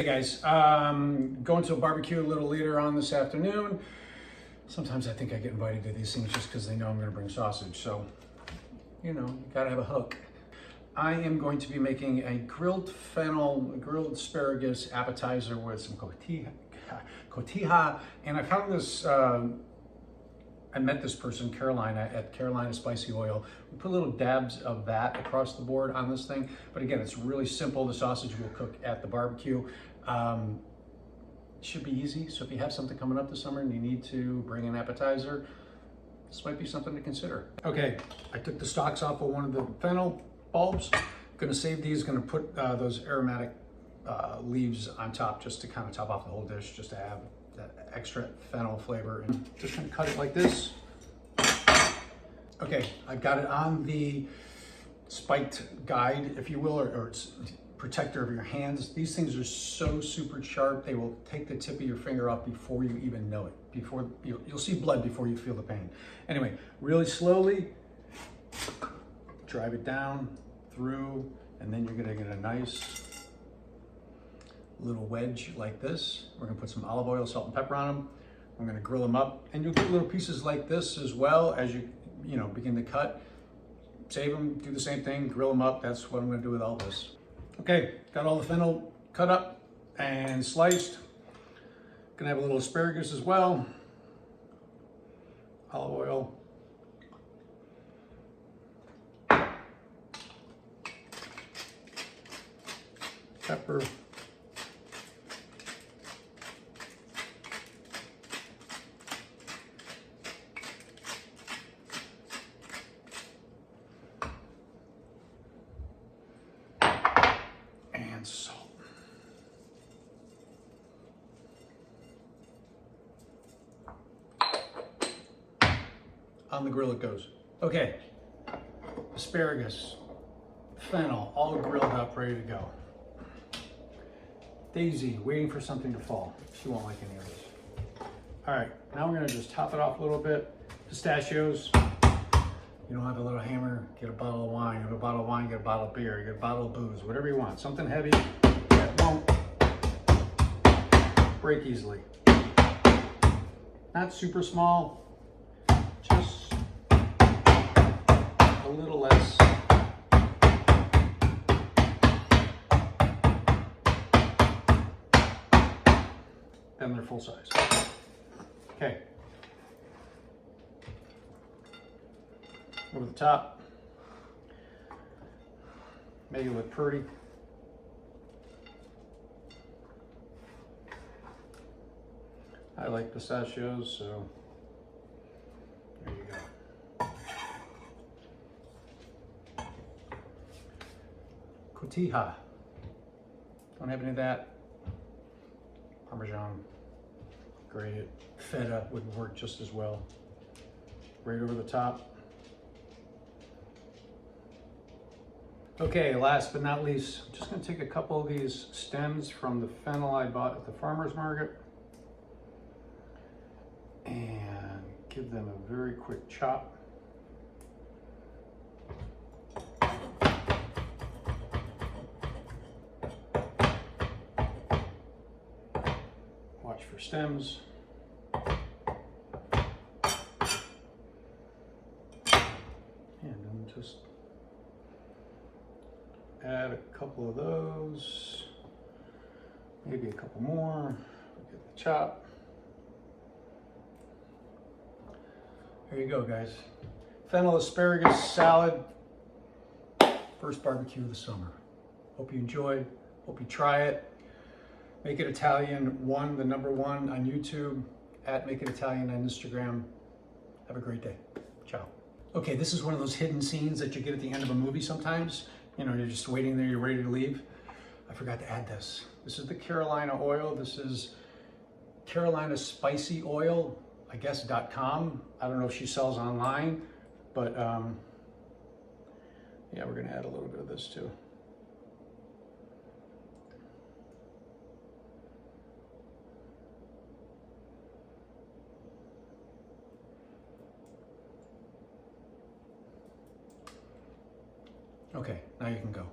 Hey guys, going to a barbecue a little later on this afternoon. Sometimes I think I get invited to these things just because they know I'm going to bring sausage. So, you know, you got to have a hook. I am going to be making a grilled fennel, grilled asparagus appetizer with some cotija. And I found this, I met this person, Carolina, at Carolina Spicy Oil. We put little dabs of that across the board on this thing. But again, it's really simple. The sausage will cook at the barbecue. Should be easy. So if you have something coming up this summer and you need to bring an appetizer, this might be something to consider. Okay, I took the stalks off of one of the fennel bulbs. Gonna save these, gonna put those aromatic leaves on top just to kind of top off the whole dish, just to have that extra fennel flavor. And just gonna cut it like this. Okay, I've got it on the spiked guide, if you will, or it's protector of your hands. These things are so super sharp, they will take the tip of your finger off before you even know it. Before you'll see blood before you feel the pain. Anyway, really slowly drive it down through, and then you're gonna get a nice little wedge like this. We're gonna put some olive oil, salt, and pepper on them. I'm gonna grill them up, and you'll get little pieces like this as well as you begin to cut. Save them, do the same thing, grill them up. That's what I'm gonna do with all this. Okay, got all the fennel cut up and sliced. Gonna have a little asparagus as well. Olive oil. Pepper. And salt. On the grill it goes. Okay, asparagus, fennel, all grilled up, ready to go. Daisy, waiting for something to fall. She won't like any of this. All right, now we're gonna just top it off a little bit. Pistachios. You don't have a little hammer, get a bottle of wine. You have a bottle of wine, get a bottle of beer, you get a bottle of booze, whatever you want. Something heavy that won't break easily. Not super small, just a little less. Then they're full size. Okay. Over the top. Make it look pretty. I like pistachios, so there you go. Cotija. Don't have any of that. Parmesan. Grated. Feta would work just as well. Right over the top. Okay, last but not least, I'm just gonna take a couple of these stems from the fennel I bought at the farmer's market and give them a very quick chop. Watch for stems. And then just add a couple of those, maybe a couple more. Get the chop. There you go, guys. Fennel asparagus salad. First barbecue of the summer. Hope you enjoyed. Hope you try it. Make It Italian the number one on YouTube, at Make It Italian on Instagram. Have a great day. Ciao. Okay, this is one of those hidden scenes that you get at the end of a movie sometimes. You know, you're just waiting there, you're ready to leave. I forgot to add this. This is the Carolina oil. This is Carolina Spicy Oil, I guess, .com. I don't know if she sells online, but yeah, we're gonna add a little bit of this too. Okay, now you can go.